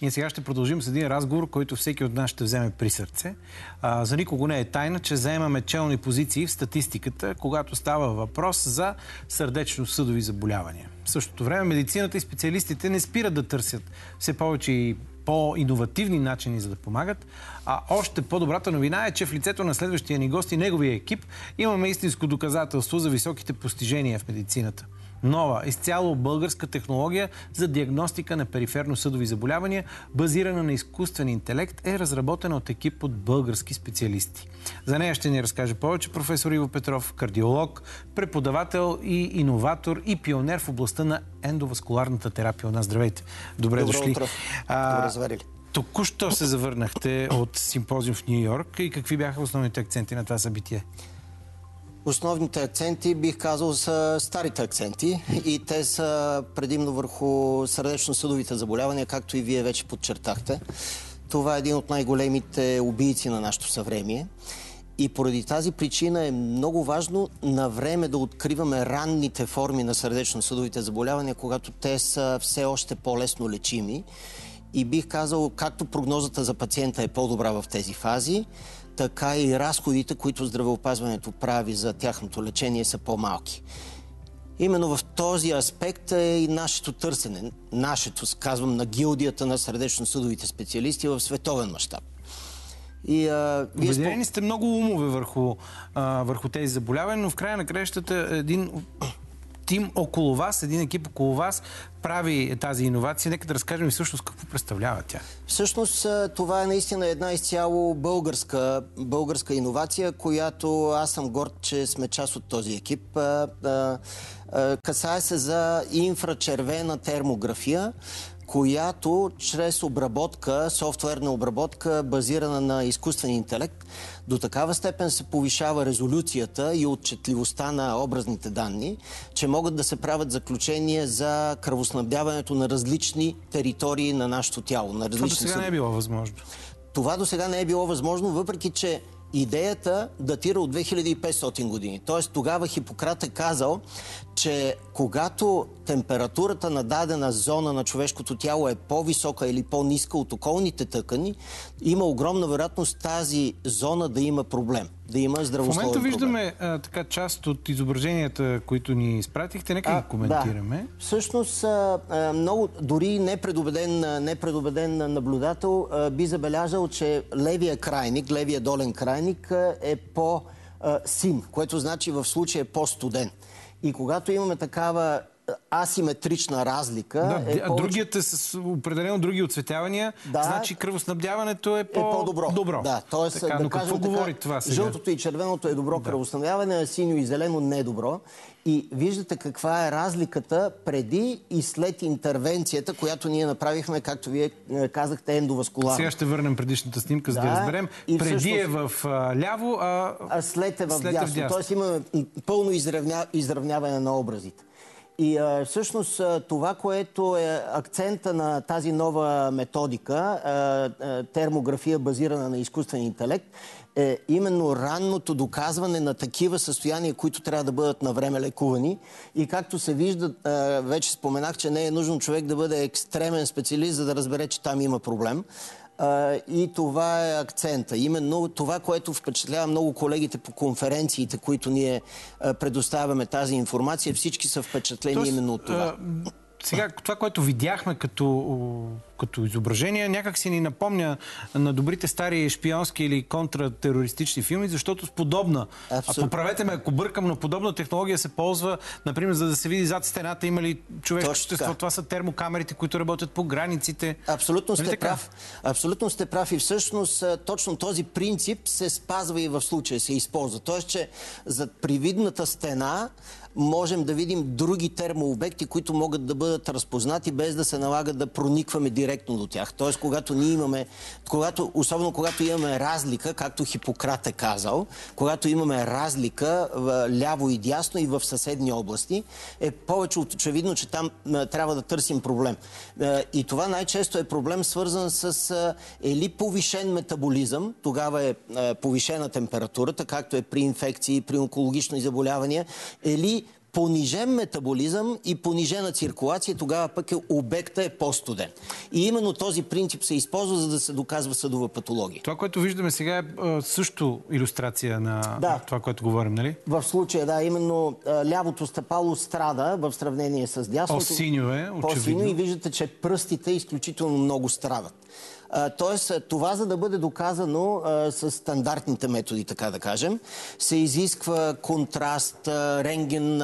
Ние сега ще продължим с един разговор, който всеки от нас ще вземе при сърце. За никого не е тайна, че заемаме челни позиции в статистиката, когато става въпрос за сърдечно-съдови заболявания. В същото време медицината и специалистите не спират да търсят все повече и по-иновативни начини за да помагат. А още по-добрата новина е, че в лицето на следващия ни гост и неговия екип имаме истинско доказателство за високите постижения в медицината. Нова, изцяло българска технология за диагностика на периферно-съдови заболявания, базирана на изкуствен интелект, е разработена от екип от български специалисти. За нея ще ни разкаже повече професор Иво Петров, кардиолог, преподавател и иноватор и пионер в областта на ендоваскуларната терапия. У нас здравейте! Добре дошли! Добро утро! Добре заварили! Току-що се завърнахте от симпозиум в Ню-Йорк и какви бяха основните акценти на това събитие? Основните акценти, бих казал, са старите акценти и те са предимно върху сърдечно-съдовите заболявания, както и вие вече подчертахте. Това е един от най-големите убийци на нашето съвремие. И поради тази причина е много важно на време да откриваме ранните форми на сърдечно-съдовите заболявания, когато те са все още по-лесно лечими. И бих казал, както прогнозата за пациента е по-добра в тези фази, така и разходите, които здравеопазването прави за тяхното лечение, са по-малки. Именно в този аспект е и нашето търсене. Нашето, казвам, на гилдията на сърдечно-съдовите специалисти в световен мащаб. Обединени сте много умове върху тези заболявания, но в края на краищата един тим около вас, един екип около вас прави тази иновация. Нека да разкажем и всъщност какво представлява тя. Всъщност това е наистина една изцяло българска иновация, която аз съм горд, че сме част от този екип. Касае се за инфрачервена термография, която чрез обработка, софтуерна обработка, базирана на изкуствен интелект, до такава степен се повишава резолюцията и отчетливостта на образните данни, че могат да се правят заключения за кръвоснабдяването на различни територии на нашето тяло. Това до сега не е било възможно. Това до сега не е било възможно, въпреки че идеята датира от 2500 години. Тоест тогава Хипократ е казал, че когато температурата на дадена зона на човешкото тяло е по-висока или по-ниска от околните тъкани, има огромна вероятност тази зона да има проблем, да има здравословен проблем. В момента виждаме така част от изображенията, които ни изпратихте. Нека ги коментираме. Да. Всъщност, много, дори непредубеден наблюдател би забелязал, че левия крайник, левия долен крайник е по-син, което значи в случая е по-студен. И когато имаме такава асиметрична разлика... Другият е с определено други оцветявания, значи кръвоснабдяването е по-добро. Да, т.е. Но какво говори това сега? Жълтото и червеното е добро кръвоснабдяване, а синьо и зелено не е добро. И виждате каква е разликата преди и след интервенцията, която ние направихме, както вие казахте, ендоваскуларно. Сега ще върнем предишната снимка, за да разберем. Преди е в ляво, а след е в дясно. Тоест имаме пълно изравняване на образите. И всъщност това, което е акцента на тази нова методика, термография базирана на изкуствен интелект, е именно ранното доказване на такива състояния, които трябва да бъдат навреме лекувани. И както се вижда, вече споменах, че не е нужно човек да бъде екстремен специалист, за да разбере, че там има проблем. И това е акцента. Именно това, което впечатлява много колегите по конференциите, които ние предоставяме тази информация, всички са впечатлени именно от това. Сега, това, което видяхме като изображение, някак си ни напомня на добрите стари шпионски или контратерористични филми, защото с подобна, поправете ме ако бъркам, но подобна технология се ползва, например, за да се види зад стената има ли човешко същество. Това са термокамерите, които работят по границите. Абсолютно сте прав. Абсолютно сте прав и всъщност точно този принцип се спазва и в случая, се използва. Тоест, че зад привидната стена можем да видим други термообекти, които могат да бъдат разпознати, без да се налага да проникваме директно до тях. Тоест, особено когато имаме разлика, както Хипократ е казал, когато имаме разлика ляво и дясно и в съседни области, е повече от очевидно, че там трябва да търсим проблем. И това най-често е проблем свързан с или повишен метаболизъм, тогава е повишена температурата, както е при инфекции, при онкологични заболявания, или понижен метаболизъм и понижена циркулация, тогава пък обекта е по-студен. И именно този принцип се използва, за да се доказва съдова патология. Това, което виждаме сега е също илюстрация на това, което говорим, нали? В случая, да, именно лявото стъпало страда в сравнение с дясното. По-синьо е, очевидно. По-синьо и виждате, че пръстите изключително много страдат. Тоест, това, за да бъде доказано с стандартните методи, така да кажем, се изисква контраст, рентген,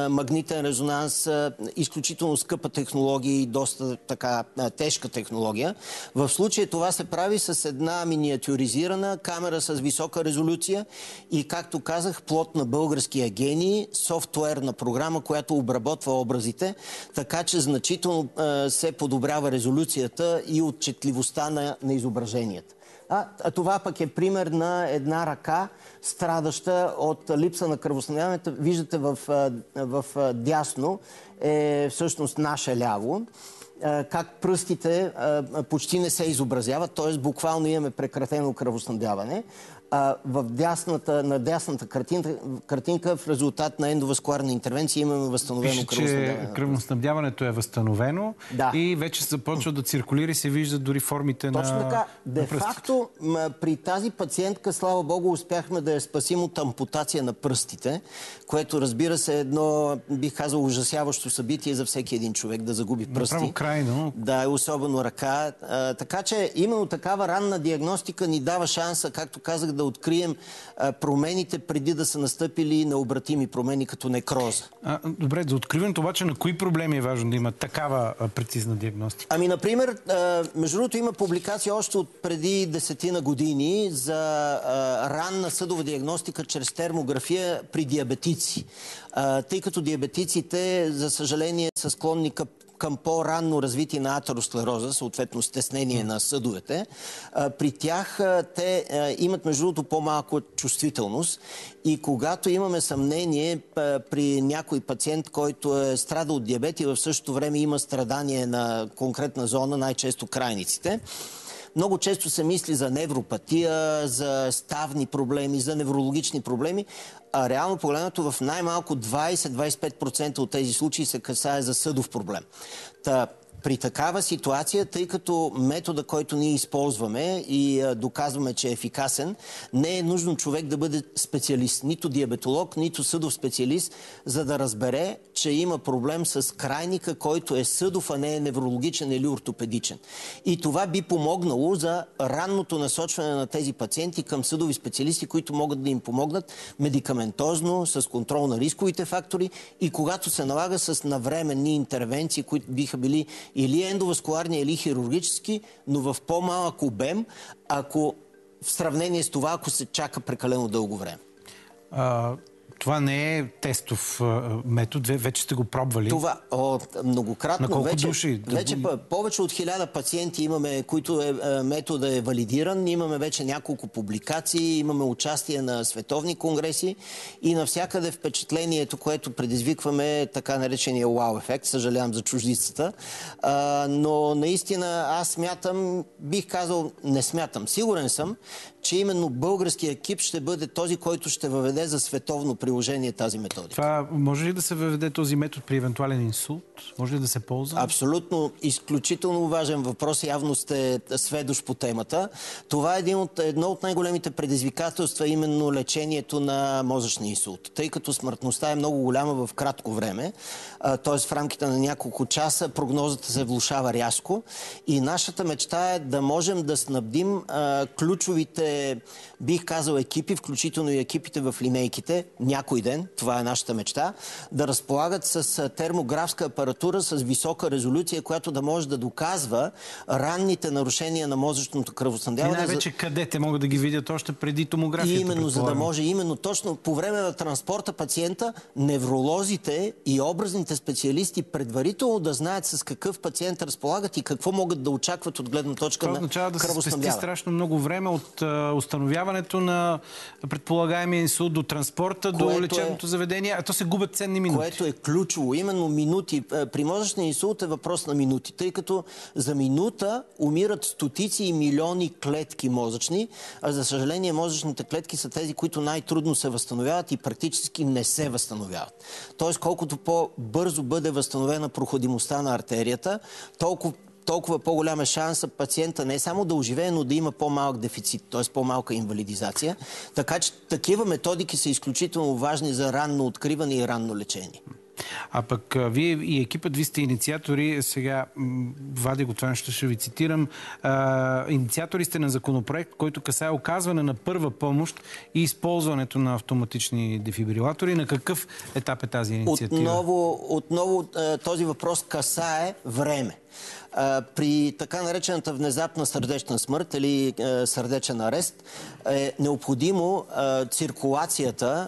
магнитен резонанс, изключително скъпа технология и доста така тежка технология. В случая това се прави с една миниатюризирана камера с висока резолюция и, както казах, плод на българския гений, софтуерна програма, която обработва образите, така че значително се подобрява резолюцията и отчетливостта на изображенията. Това пък е пример на една ръка, страдаща от липса на кръвоснабдяване. Виждате в дясно е всъщност наше ляво, как пръстите почти не се изобразяват, т.е. буквално имаме прекратено кръвоснабдяване. На дясната картинка в резултат на ендоваскуларна интервенция имаме възстановено кръвоснабдяване. Че кръвоснабдяването е възстановено и вече започва да циркулира и се виждат дори формите на Точно така. Де-факто при тази пациентка, слава Богу, успяхме да я спасим от ампутация на пръстите, което, разбира се, е едно, бих казал, ужасяващо събитие за всеки един човек да загуби пръсти. Направо крайно. Да, особено ръка. Така че именно такава ранна диагностика ни дава шанса, както казах, да открием промените преди да са настъпили необратими промени като некроза. Добре, за откриването обаче на кои проблеми е важно да има такава прецизна диагностика? Например, между другото има публикация още от преди 10 години за ранна съдова диагностика чрез термография при диабетици. Тъй като диабетиците, за съжаление, са склонни към по-ранно развитие на атеросклероза, съответно стеснение на съдовете. При тях те имат, между другото, по-малко чувствителност и когато имаме съмнение при някой пациент, който е страдал от диабет и в същото време има страдание на конкретна зона, най-често крайниците, много често се мисли за невропатия, за ставни проблеми, за неврологични проблеми, а реално погледнато в най-малко 20-25% от тези случаи се касае за съдов проблем. При такава ситуация, тъй като метода, който ние използваме и доказваме, че е ефикасен, не е нужно човек да бъде специалист, нито диабетолог, нито съдов специалист, за да разбере, че има проблем с крайника, който е съдов, а не е неврологичен или ортопедичен. И това би помогнало за ранното насочване на тези пациенти към съдови специалисти, които могат да им помогнат медикаментозно, с контрол на рисковите фактори и когато се налага с навременни интервенции, които биха били или ендоваскуларни, или хирургически, но в по-малък обем, в сравнение с това, ако се чака прекалено дълго време. Това не е тестов метод, вече сте го пробвали. Това многократно. На колко души? Вече повече от 1000 пациенти имаме, които метода е валидиран. Имаме вече няколко публикации, имаме участие на световни конгреси и навсякъде впечатлението, което предизвикваме, така наречения вау ефект, съжалявам за чуждицата. Но наистина аз смятам, бих казал, не смятам, сигурен съм, че именно българския екип ще бъде този, който ще въведе за световно приложение тази методика. Това може ли да се въведе този метод при евентуален инсулт? Може ли да се ползва? Абсолютно. Изключително важен въпрос. Явно сте сведущ по темата. Това е едно от най-големите предизвикателства, именно лечението на мозъчния инсулт. Тъй като смъртността е много голяма в кратко време, т.е. в рамките на няколко часа прогнозата се влошава рязко и нашата мечта е да можем да снабдим ключовите, бих казал, екипи, включително и екипите в линейките, някой ден, това е нашата мечта, да разполагат с термографска апаратура с висока резолюция, която да може да доказва ранните нарушения на мозъчното кръвоснабдяване. И най-вече къде те могат да ги видят още преди томографията? Именно, за да може, именно точно по време на транспорта пациента, невролозите и образните специалисти предварително да знаят с какъв пациент разполагат и какво могат да очакват от гледна точка на кръвоснабдяване. Това означава да се спести страшно много време от установяването на предполагаемия инсулт до транспорта, до което лечебното заведение, а то се губят ценни минути. Което е ключово. Именно минути. При мозъчния инсулт е въпрос на минути, тъй като за минута умират стотици и милиони клетки мозъчни, а за съжаление мозъчните клетки са тези, които най-трудно се възстановяват и практически не се възстановяват. Тоест, колкото по-бързо бъде възстановена проходимостта на артерията, толкова по-голям е шанса пациента не само да оживее, но да има по-малък дефицит, т.е. по-малка инвалидизация. Така че такива методики са изключително важни за ранно откриване и ранно лечение. А пък вие и екипът ви сте инициатори, сега вадя го това нещо, ще ви цитирам, инициатори сте на законопроект, който касае оказване на първа помощ и използването на автоматични дефибрилатори. На какъв етап е тази инициатива? Отново този въпрос касае време. При така наречената внезапна сърдечна смърт или сърдечен арест е необходимо циркулацията,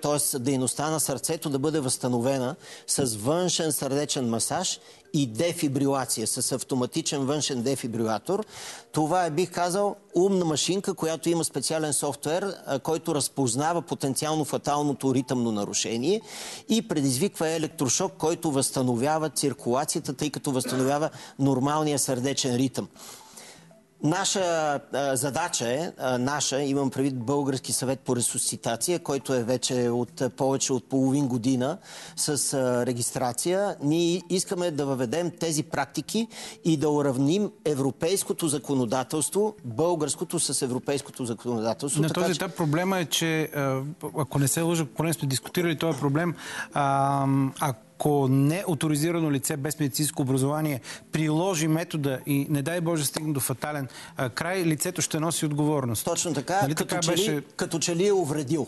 т.е. дейността на сърцето да бъде възстановена с външен сърдечен масаж и дефибрилация, с автоматичен външен дефибрилатор. Това е, бих казал, умна машинка, която има специален софтуер, който разпознава потенциално фаталното ритъмно нарушение и предизвиква електрошок, който възстановява циркулацията, тъй като възстановява нормалния сърдечен ритъм. Наша задача имам предвид Български съвет по ресусцитация, който е вече от повече от половин година с регистрация. Ние искаме да въведем тези практики и да уравним европейското законодателство, българското с европейското законодателство. На този етап проблема е, че ако не се лъжа, поне сме дискутирали този проблем, ако не оторизирано лице без медицинско образование приложи метода и не дай Боже стигне до фатален край, лицето ще носи отговорност. Точно така, нали като че ли е увредил.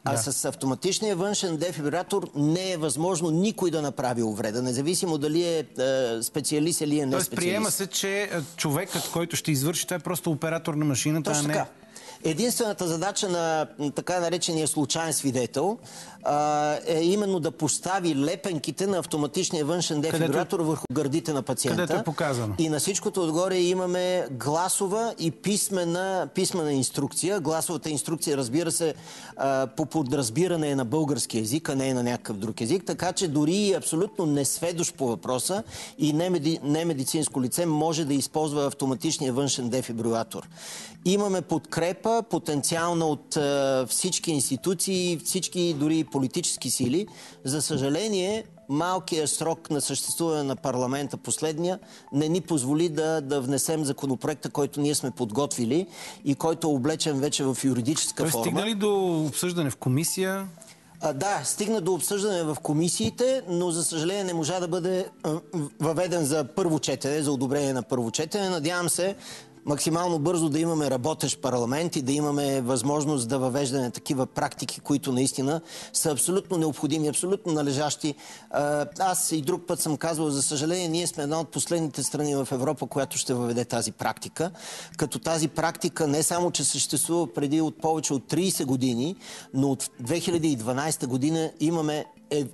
А с автоматичния външен дефибрилатор не е възможно никой да направи увреда, независимо дали е специалист или е не специалист. Тоест приема се, че човекът, който ще извърши, това е просто оператор на машината, точно така. Единствената задача на така наречения случайен свидетел е именно да постави лепенките на автоматичния външен дефибрилатор върху гърдите на пациента. Където е показано. И на всичкото отгоре имаме гласова и писмена инструкция. Гласовата инструкция, разбира се, по подразбиране е на български език, а не е на някакъв друг език. Така че дори абсолютно несведущ по въпроса и немедицинско лице може да използва автоматичния външен дефибрилатор. Имаме подкрепа потенциална от всички институции, всички дори политически сили. За съжаление, малкият срок на съществуване на парламента, последния, не ни позволи да внесем законопроекта, който ние сме подготвили и който е облечен вече в юридическа форма. Стигна ли до обсъждане в комисия? Да, стигна до обсъждане в комисиите, но за съжаление не можа да бъде въведен за първо четене, за одобрение на първо четене. Надявам се максимално бързо да имаме работещ парламент и да имаме възможност да въвеждаме такива практики, които наистина са абсолютно необходими, абсолютно належащи. Аз и друг път съм казвал, за съжаление, ние сме една от последните страни в Европа, която ще въведе тази практика. Като тази практика не само, че съществува преди от повече от 30 години, но от 2012 година имаме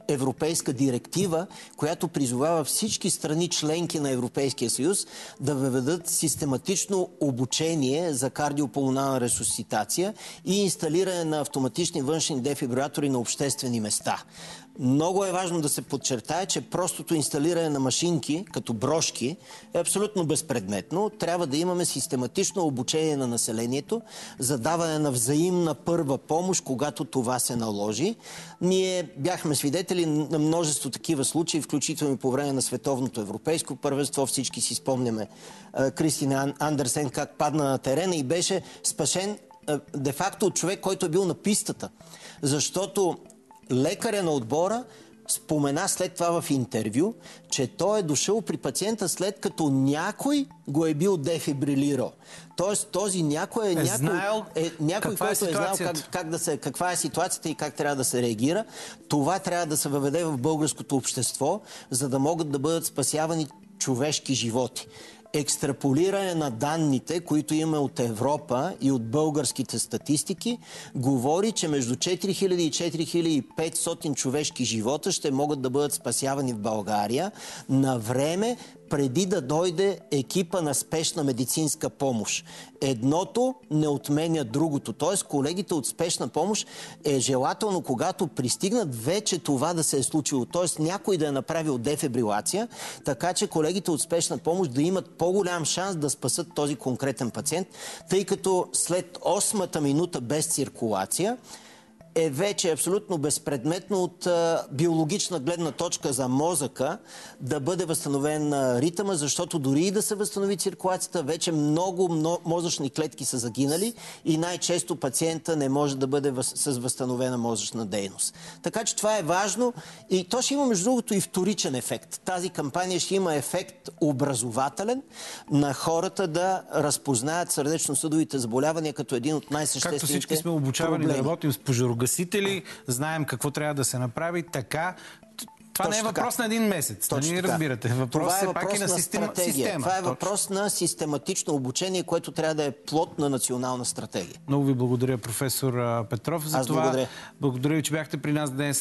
европейска директива, която призовава всички страни членки на Европейския съюз да въведат систематично обучение за кардиопулмонална ресусцитация и инсталиране на автоматични външни дефибрилатори на обществени места. Много е важно да се подчертае, че простото инсталиране на машинки, като брошки, е абсолютно безпредметно. Трябва да имаме систематично обучение на населението за даване на взаимна първа помощ, когато това се наложи. Ние бяхме свидетели на множество такива случаи, включително и по време на Световното европейско първенство. Всички си спомняме Кристин Андерсен как падна на терена и беше спасен де-факто от човек, който е бил на пистата. Защото лекаря на отбора спомена след това в интервю, че той е дошъл при пациента след като някой го е бил дефибрилирал. Тоест този някой е някой, който е знал каква е ситуацията и как трябва да се реагира. Това трябва да се въведе в българското общество, за да могат да бъдат спасявани човешки животи. Екстраполиране на данните, които имаме от Европа и от българските статистики, говори, че между 4000 и 4500 човешки живота ще могат да бъдат спасявани в България на време, преди да дойде екипа на спешна медицинска помощ. Едното не отменя другото. Т.е. колегите от спешна помощ е желателно, когато пристигнат, вече това да се е случило. Т.е. някой да е направил дефибрилация, така че колегите от спешна помощ да имат по-голям шанс да спасат този конкретен пациент, тъй като след 8-та минута без циркулация е вече абсолютно безпредметно от биологична гледна точка за мозъка да бъде възстановен ритъма, защото дори и да се възстанови циркулацията, вече много мозъчни клетки са загинали и най-често пациента не може да бъде с възстановена мозъчна дейност. Така че това е важно и то ще има, между другото, и вторичен ефект. Тази кампания ще има ефект образователен на хората да разпознаят сърдечно-съдовите заболявания като един от най-съществените Както всички сме обучавани да работим с пожарогасители, знаем какво трябва да се направи, така. Това не е въпрос на един месец. Нали разбирате? Въпрос е пак и на система. Това е въпрос на систематично обучение, което трябва да е плод на национална стратегия. Много ви благодаря, професор Петров, за това. Благодаря ви, че бяхте при нас днес.